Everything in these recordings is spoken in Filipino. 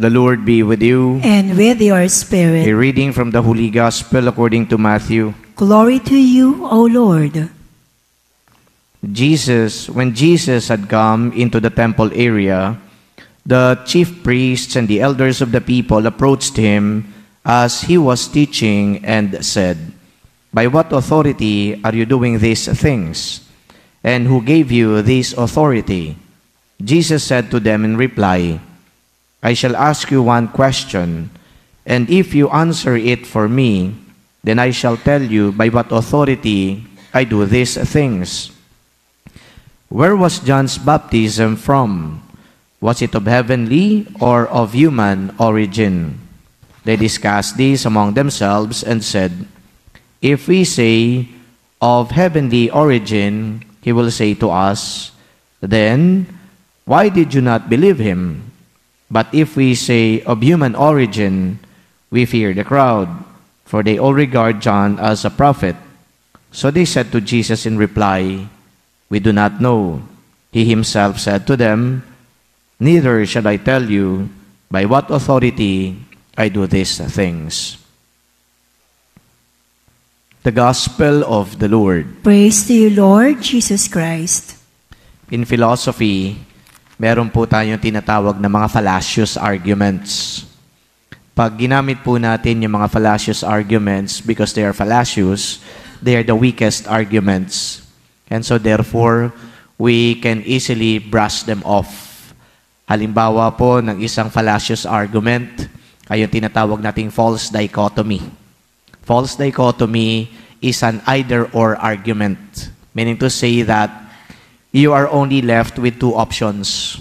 The Lord be with you. And with your spirit. A reading from the Holy Gospel according to Matthew. Glory to you, O Lord. When Jesus had come into the temple area, the chief priests and the elders of the people approached him as he was teaching and said, "By what authority are you doing these things? And who gave you this authority?" Jesus said to them in reply, "I shall ask you one question, and if you answer it for me, then I shall tell you by what authority I do these things. Where was John's baptism from? Was it of heavenly or of human origin?" They discussed this among themselves and said, "If we say of heavenly origin, he will say to us, 'Then why did you not believe him?' But if we say of human origin, we fear the crowd, for they all regard John as a prophet." So they said to Jesus in reply, "We do not know." He himself said to them, "Neither shall I tell you by what authority I do these things." The Gospel of the Lord. Praise to you, Lord Jesus Christ. In philosophy, meron po tayong tinatawag na mga fallacious arguments. Pag ginamit po natin yung mga fallacious arguments, because they are fallacious, they are the weakest arguments. And so therefore, we can easily brush them off. Halimbawa po ng isang fallacious argument ay yung tinatawag nating false dichotomy. False dichotomy is an either-or argument, meaning to say that you are only left with two options.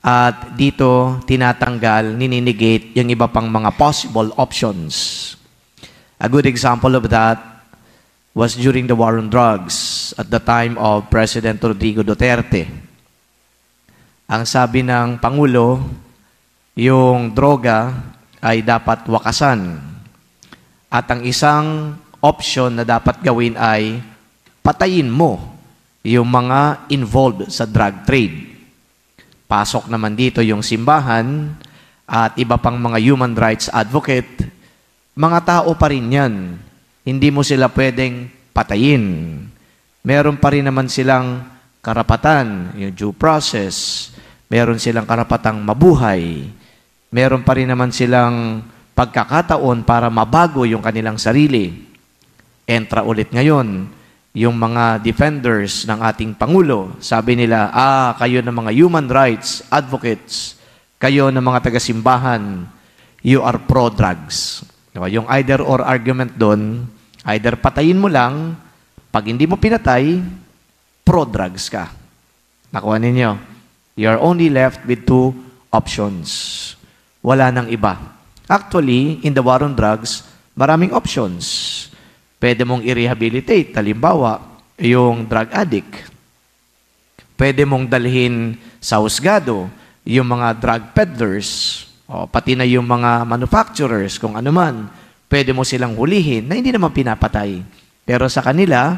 At dito, tinatanggal, nininegate yung iba pang mga possible options. A good example of that was during the war on drugs at the time of President Rodrigo Duterte. Ang sabi ng Pangulo, yung droga ay dapat wakasan. At ang isang option na dapat gawin ay patayin mo yung mga involved sa drug trade. Pasok naman dito yung simbahan at iba pang mga human rights advocate. Mga tao pa rin yan. Hindi mo sila pwedeng patayin. Meron pa rin naman silang karapatan, yung due process. Meron silang karapatang mabuhay. Meron pa rin naman silang pagkakataon para mabago yung kanilang sarili. Entra ulit ngayon yung mga defenders ng ating Pangulo. Sabi nila, kayo ng mga human rights advocates, kayo ng mga taga-simbahan, you are pro-drugs. Diba? Yung either-or argument doon, either patayin mo lang, pag hindi mo pinatay, pro-drugs ka. Nakuha ninyo? You are only left with two options. Wala nang iba. Actually, in the war on drugs, maraming options. Pwede mong i-rehabilitate, halimbawa, yung drug addict. Pwede mong dalhin sa husgado yung mga drug peddlers, pati na yung mga manufacturers, kung ano man. Pwede mo silang hulihin na hindi naman pinapatay. Pero sa kanila,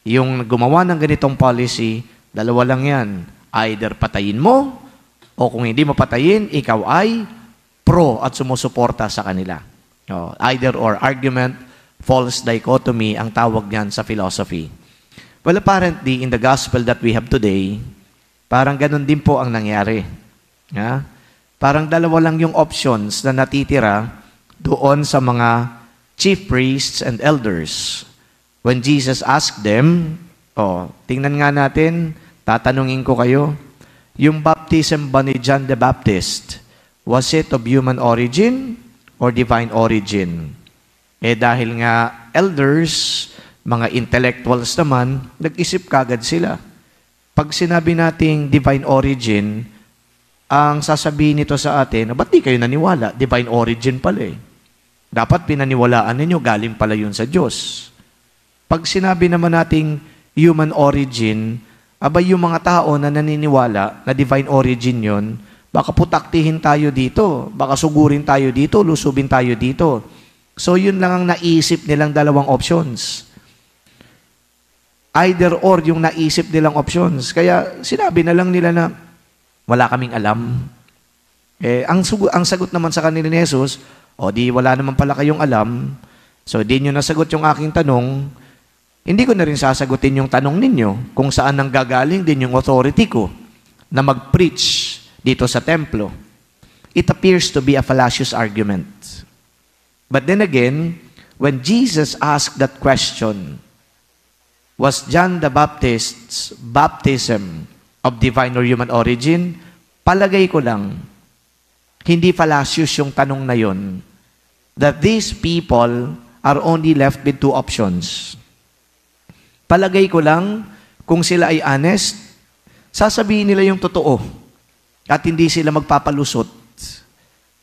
yung gumawa ng ganitong policy, dalawa lang yan. Either patayin mo, o kung hindi mo patayin, ikaw ay pro at sumusuporta sa kanila. Either or argument, false dichotomy ang tawag niyan sa philosophy. Well, apparently, in the gospel that we have today, parang ganun din po ang nangyari. Parang dalawa lang yung options na natitira doon sa mga chief priests and elders. When Jesus asked them, tingnan nga natin, tatanungin ko kayo, yung baptism ba ni John the Baptist, was it of human origin or divine origin? Dahil nga elders, mga intellectuals naman, nag-isip kagad sila. Pag sinabi nating divine origin, ang sasabihin nito sa atin, ba't di kayo naniwala? Divine origin pala eh. Dapat pinaniwalaan ninyo, galing pala yun sa Diyos. Pag sinabi naman nating human origin, yung mga tao na naniniwala na divine origin yun, baka putaktihin tayo dito, baka sugurin tayo dito, lusubin tayo dito. So yun lang ang naisip nilang dalawang options. Either or yung naisip nilang options. Kaya sinabi na lang nila na wala kaming alam. Ang sagot naman sa kanila ni Jesus, o di wala naman pala kayong alam, so di nyo nasagot yung aking tanong, hindi ko na rin sasagutin yung tanong ninyo kung saan nang gagaling din yung authority ko na mag-preach dito sa templo. It appears to be a fallacious argument. But then again, when Jesus asked that question, was John the Baptist's baptism of divine or human origin? Palagay ko lang, hindi fallacious yung tanong na yon, that these people are only left with two options. Palagay ko lang, kung sila ay honest, sasabihin nila yung totoo at hindi sila magpapalusot.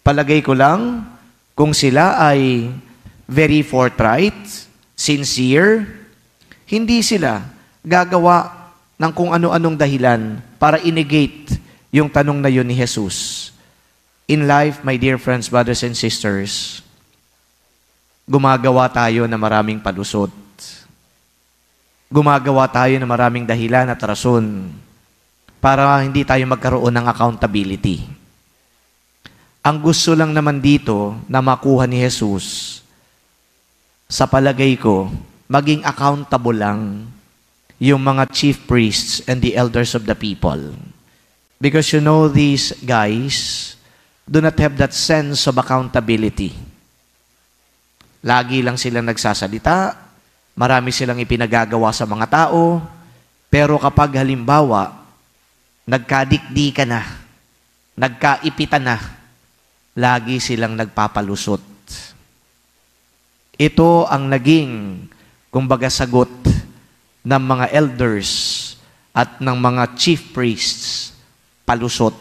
Palagay ko lang, kung sila ay very forthright, sincere, hindi sila gagawa ng kung ano-anong dahilan para inegate yung tanong na yun ni Jesus. In life, my dear friends, brothers and sisters, gumagawa tayo na maraming palusot. Gumagawa tayo na maraming dahilan at rason para hindi tayo magkaroon ng accountability. Ang gusto lang naman dito na makuha ni Jesus, sa palagay ko, maging accountable lang yung mga chief priests and the elders of the people. Because you know, these guys do not have that sense of accountability. Lagi lang silang nagsasalita, marami silang ipinagagawa sa mga tao, pero kapag halimbawa, nagkadikdi ka na, nagkaipitan na, lagi silang nagpapalusot. Ito ang naging, kumbaga, sagot ng mga elders at ng mga chief priests, palusot.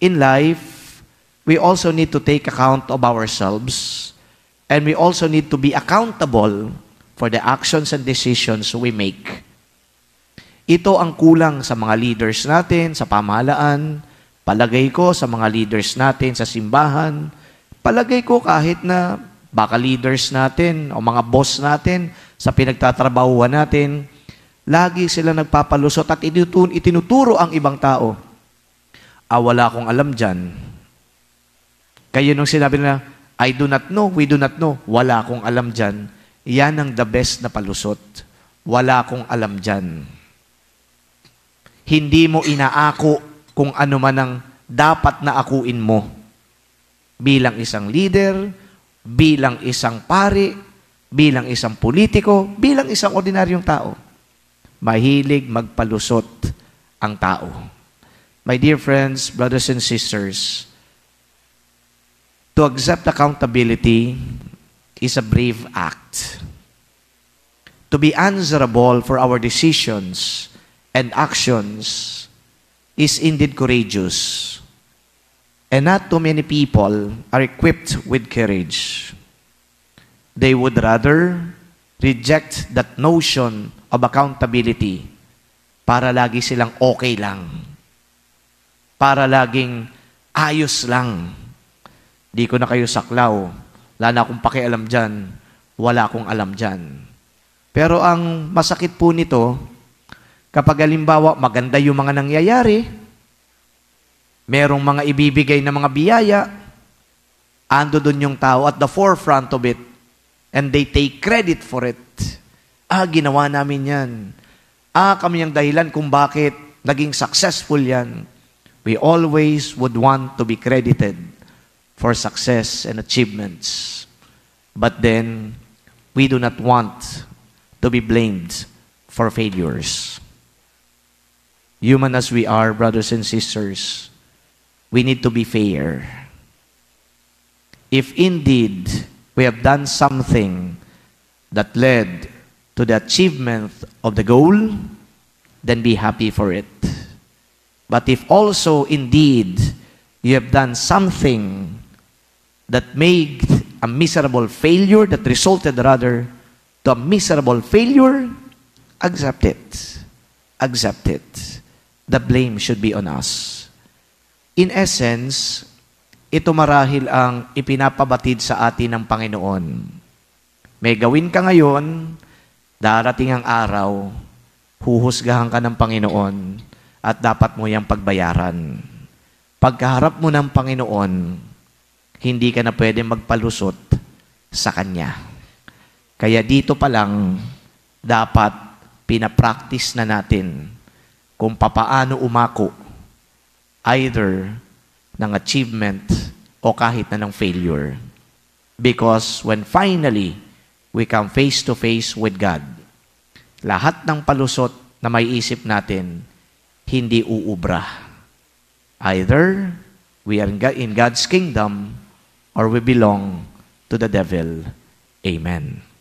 In life, we also need to take account of ourselves, and we also need to be accountable for the actions and decisions we make. Ito ang kulang sa mga leaders natin, sa pamahalaan, palagay ko sa mga leaders natin sa simbahan, palagay ko kahit na baka leaders natin o mga boss natin sa pinagtatrabahuan natin, lagi sila nagpapalusot at itinuturo ang ibang tao. Wala akong alam dyan. Kayo nung sinabi nila, I do not know, we do not know, wala akong alam dyan. Yan ang the best na palusot. Wala akong alam dyan. Hindi mo inaako kung ano man ang dapat na akuin mo. Bilang isang leader, bilang isang pari, bilang isang politiko, bilang isang ordinaryong tao. Mahilig magpalusot ang tao. My dear friends, brothers and sisters, to accept accountability is a brave act. To be answerable for our decisions and actions is indeed courageous. And not too many people are equipped with courage. They would rather reject that notion of accountability para lagi silang okay lang. Para laging ayos lang. Di ko na kayo saklaw. Wala na akong pakialam dyan. Wala akong alam dyan. Pero ang masakit po nito, kapag halimbawa maganda yung mga nangyayari, merong mga ibibigay na mga biyaya, ando doon yung tao at the forefront of it, and they take credit for it. Ginawa namin yan. Kami ang dahilan kung bakit naging successful yan. We always would want to be credited for success and achievements. But then, we do not want to be blamed for failures. Human as we are, brothers and sisters, we need to be fair. If indeed we have done something that led to the achievement of the goal, then be happy for it. But if also indeed you have done something that made a miserable failure, that resulted rather to a miserable failure, accept it. Accept it. The blame should be on us. In essence, ito marahil ang ipinapabatid sa atin ng Panginoon. May gawin ka ngayon, darating ang araw, huhusgahan ka ng Panginoon at dapat mo yang pagbayaran. pagkaharap mo ng Panginoon, hindi ka na pwede magpalusot sa Kanya. Kaya dito pa lang, dapat pinapractice na natin kung papaano umako either ng achievement o kahit na ng failure. Because when finally we come face to face with God, lahat ng palusot na may isip natin, hindi uubra. Either we are in God's kingdom or we belong to the devil. Amen.